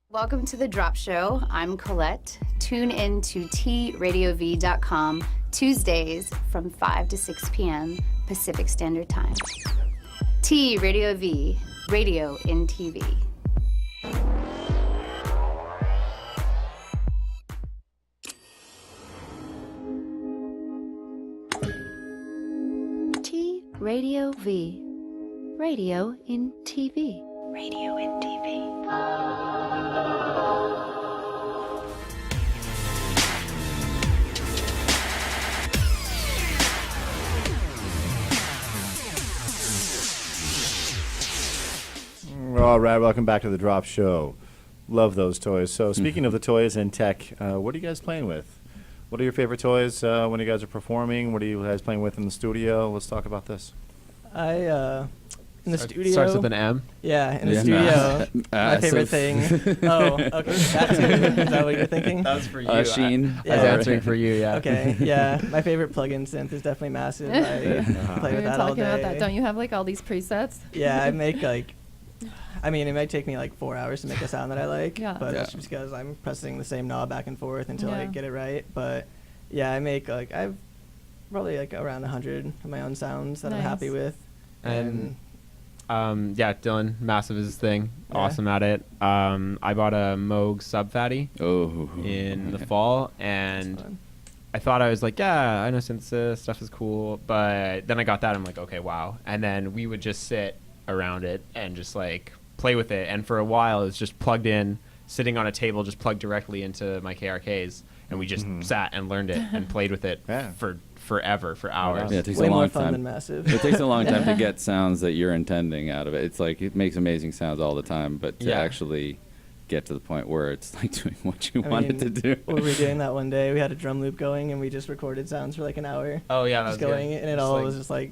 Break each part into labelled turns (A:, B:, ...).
A: Welcome to The Drop Show. I'm Colette. Tune in to TradioV.com Tuesdays from 5 to 6 p.m. Pacific Standard Time. TradioV, radio in TV. TradioV, radio in TV. Radio in TV.
B: All right, welcome back to The Drop Show. Love those toys. So speaking of the toys and tech, what are you guys playing with? What are your favorite toys when you guys are performing? What are you guys playing with in the studio? Let's talk about this.
C: In the studio.
D: Starts with an M.
C: Yeah, in the studio. My favorite thing. Oh, okay. That too. Is that what you're thinking?
D: That was for you.
E: Sheen.
D: I was answering for you, yeah.
C: Okay, yeah. My favorite plug-in synth is definitely Massive. I play with that all day.
F: About that. Don't you have like all these presets?
C: Yeah, I make like, I mean, it might take me like 4 hours to make a sound that I like, but that's just because I'm pressing the same knob back and forth until I get it right. But yeah, I make like, I've probably like around 100 of my own sounds that I'm happy with.
D: And yeah, Dylan, Massive is his thing. Yeah. Awesome at it. I bought a Moog Sub Fatty in the fall, and I thought I was like, yeah, I know synthesis stuff is cool, but then I got that, I'm like, okay, wow. And then we would just sit around it and just like play with it, and for a while it's just plugged in, sitting on a table, just plugged directly into my KRKs, and we just sat and learned it and played with it for forever, for hours.
E: Yeah, it takes
C: way
E: a long
C: more fun
E: time.
C: than Massive.
E: It takes a long time to get sounds that you're intending out of it. It's like it makes amazing sounds all the time, but to actually get to the point where it's like doing what you wanted to do.
C: We were doing that one day. We had a drum loop going, and we just recorded sounds for like an hour.
D: Oh yeah, that was
C: going,
D: good.
C: And it all was just like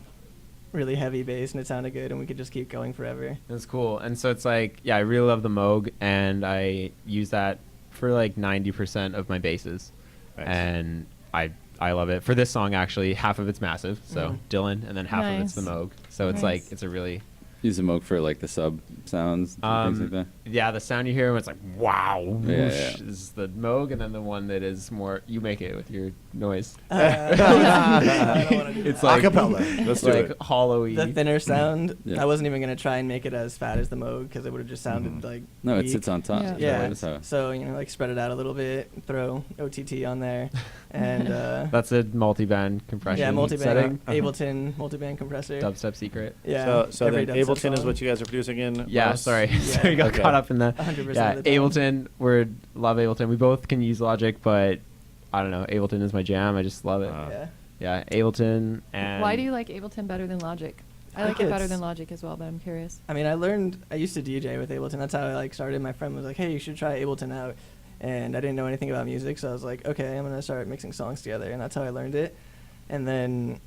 C: really heavy bass, and it sounded good, and we could just keep going forever.
D: It was cool. And so it's like, yeah, I really love the Moog, and I use that for like 90% of my basses. Nice. And I love it. For this song, actually, half of it's Massive, so Dylan, and then half of it's the Moog. So it's like, it's a really...
E: Use the Moog for like the sub sounds, things like that?
D: Yeah, the sound you hear when it's like, wow,
E: yeah.
D: is the Moog, and then the one that is more, you make it with your noise.
C: I don't wanna do
D: it's
C: that.
D: like,
B: acapella. Let's do it.
D: hollow-y.
C: The thinner sound,
E: Yeah.
C: I wasn't even going to try and make it as fat as the Moog, because it would have just sounded like
E: No,
C: weak.
E: it sits on top.
C: Yeah,
E: That's how.
C: so, you know, like spread it out a little bit, throw OTT on there, and...
D: That's a multi-band compression setting.
C: Ableton multiband compressor.
D: Dubstep secret.
C: Yeah.
B: So then Ableton is what you guys are producing in?
D: Yeah,
B: Ross?
D: sorry.
C: Yeah.
D: Sorry, got caught up in the...
C: 100%
D: Yeah,
C: of the time.
D: Ableton, love Ableton. We both can use Logic, but I don't know. Ableton is my jam. I just love it. Yeah, Ableton. And
F: Why do you like Ableton better than Logic? I like it better than Logic as well, but I'm curious.
C: I mean, I used to DJ with Ableton. That's how I like started. My friend was like, hey, you should try Ableton out. And I didn't know anything about music, so I was like, okay, I'm going to start mixing songs together. And that's how I learned it. And then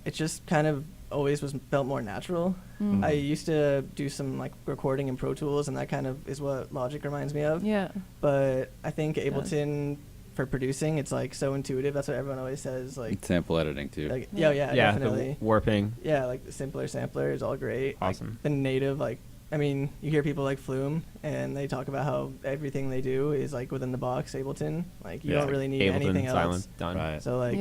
C: it just kind of always felt more natural. I used to do some like recording in Pro Tools, and that kind of is what Logic reminds me of.
F: Yeah.
C: But I think Ableton for producing, it's like so intuitive. That's what everyone always says. Like
E: sample editing too.
C: Like, yeah, definitely.
D: The warping.
C: Yeah, like the simpler sampler is all great.
D: Awesome.
C: Like, the native, like, I mean, you hear people like Flume, and they talk about how everything they do is like within the box Ableton. Like you don't really need
D: Ableton,
C: anything else.
D: silent, done.
B: Right.
C: So like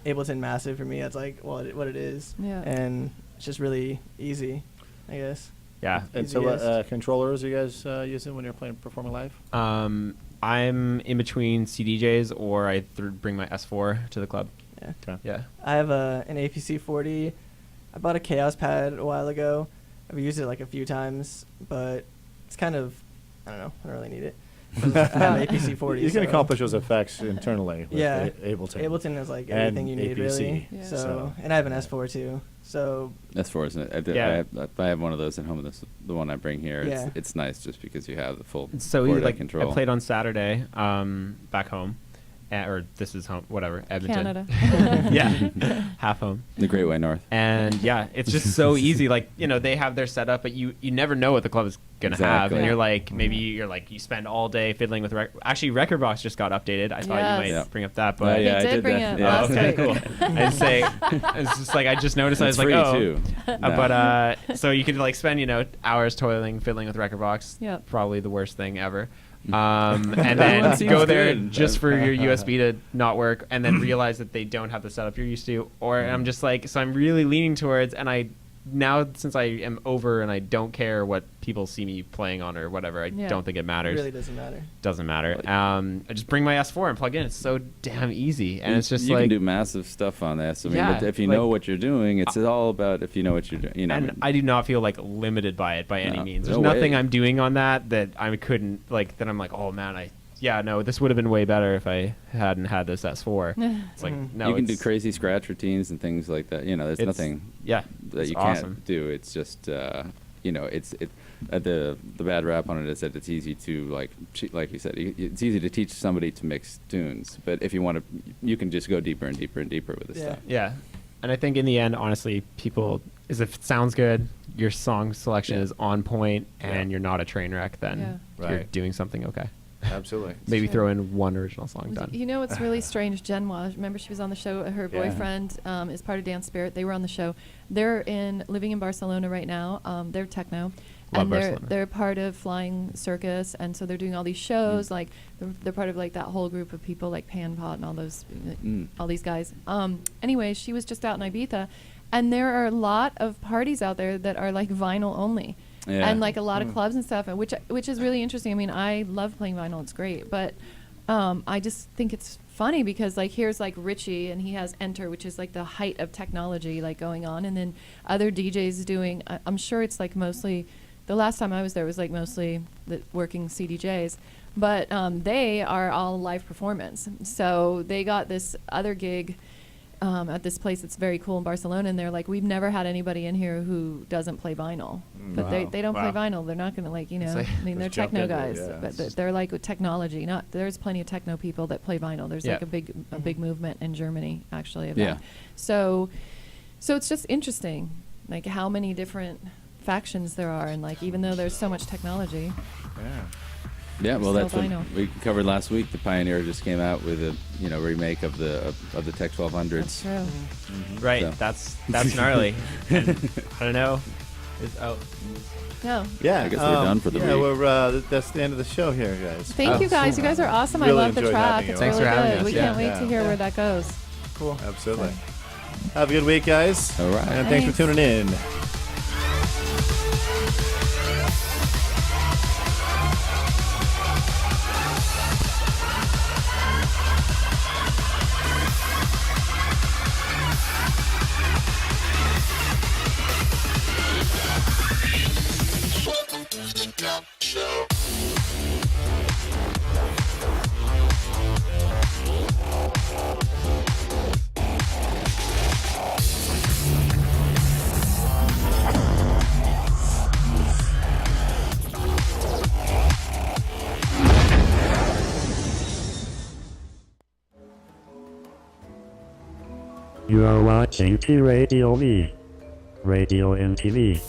C: Ableton Massive for me, that's like what it is.
F: Yeah.
C: And it's just really easy, I guess.
D: Yeah.
B: And so what controllers are you guys using when you're performing live?
D: I'm in between CDJs, or I bring my S4 to the club.
C: Yeah.
B: Okay.
C: Yeah. I have an APC 40. I bought a Chaos pad a while ago. I've used it like a few times, but it's kind of, I don't know, I don't really need it. I have an APC 40.
B: You can accomplish those effects internally with Ableton.
C: Ableton is like everything you need, really.
F: Yeah.
C: So, and I have an S4 too. So
E: S4 isn't it? I have one of those at home. This the one I bring here. It's nice just because you have the full
D: like
E: control.
D: I played on Saturday back home, or this is home, whatever, Edmonton.
F: Canada.
D: Yeah, half home.
E: The Great White North.
D: And yeah, it's just so easy. Like, you know, they have their setup, but you never know what the club is gonna have, and you're like, maybe you spend all day fiddling with actually Rekordbox just got updated. I thought you might bring up that, but
F: I did bring it last
D: okay,
F: week.
D: cool. It's just like I just noticed. I was like,
E: too.
D: But so you could like spend hours fiddling with Rekordbox.
F: Yeah,
D: probably the worst thing ever. and then
E: Everyone seems
D: go there
E: good.
D: just for your USB to not work, and then realize that they don't have the setup you're used to. Or I'm just like, so I'm really leaning towards, and I now, since I am over and I don't care what people see me playing on or whatever, I don't think it
C: It
D: matters.
C: really doesn't matter.
D: Doesn't matter. I just bring my S4 and plug in. It's so damn easy, and it's just
E: you
D: like
E: can do massive stuff on this. I mean,
D: Yeah,
E: but if you
D: like,
E: know what you're doing, it's all about if you know what you're doing. You know,
D: and I do not feel like limited by it by any
E: No,
D: means. There's
E: no
D: nothing
E: way.
D: I'm doing on that I couldn't like. That I'm like, oh man, no, this would have been way better if I hadn't had this S4. It's like no,
E: you can do
D: it's-
E: crazy scratch routines and things like that. You know, there's
D: It's-
E: nothing
D: Yeah,
E: that
D: it's
E: you
D: awesome.
E: can't do. It's just you know, the bad rap on it is that it's easy to like you said, it's easy to teach somebody to mix tunes, but if you want to, you can just go deeper and deeper and deeper with this stuff.
D: Yeah, and I think in the end, honestly, people if it sounds good, your song selection is on point, and you're not a train wreck, then you're
B: Right.
D: doing something okay.
B: Absolutely.
D: Maybe
F: true.
D: throw in one original song done.
F: You know what's really strange? Jenwa, remember she was on the show? Her
B: Yeah.
F: boyfriend is part of Dance Spirit. They were on the show. They're living in Barcelona right now. They're techno.
D: Love
F: And
D: Barcelona.
F: they're part of Flying Circus, and so they're doing all these shows. Like they're part of like that whole group of people, like Pan Pot and all those, all these guys. Anyway, she was just out in Ibiza, and there are a lot of parties out there that are like vinyl only.
E: Yeah.
F: And like a lot of clubs and stuff, and which is really interesting. I mean, I love playing vinyl; it's great. But I just think it's funny because like here's like Richie, and he has Enter, which is like the height of technology like going on, and then other DJs doing. I'm sure it's like mostly. The last time I was there was like mostly the working CDJs, but they are all live performance. So they got this other gig. At this place that's very cool in Barcelona, and they're like, we've never had anybody in here who doesn't play vinyl, but
B: Wow.
F: they don't play
B: Wow.
F: vinyl. They're not gonna like, you know,
D: like-
F: I mean, they're
B: Just jump
F: techno
B: into it,
F: guys,
B: yeah.
F: but they're like with technology. Not there's plenty of techno people that play vinyl. There's like
D: Yeah.
F: a big movement in Germany actually of
E: Yeah.
F: that. So it's just interesting, like how many different factions there are, and like even though there's so much technology,
B: Yeah.
E: Yeah, well,
F: Still
E: that's what
F: vinyl.
E: we covered last week. The Pioneer just came out with a remake of the Tech 1200s.
F: that's true.
D: Right,
E: So.
D: that's gnarly. And I don't know.
F: No,
B: Yeah.
E: I guess we're done for the
B: yeah,
E: week.
B: we're that's the end of the show here, guys.
F: thank you guys. You guys are awesome.
B: Really
F: I love the
B: enjoyed
F: track.
B: having you
F: It's
B: on.
D: Thanks
F: really
D: for having
F: good.
D: us.
F: We
D: Yeah.
F: can't wait to hear where that goes.
C: Cool.
B: Absolutely. Have a good week, guys.
E: All right.
B: And thanks for
F: Thanks.
B: tuning in.
G: You are watching TradioV. Radio and TV.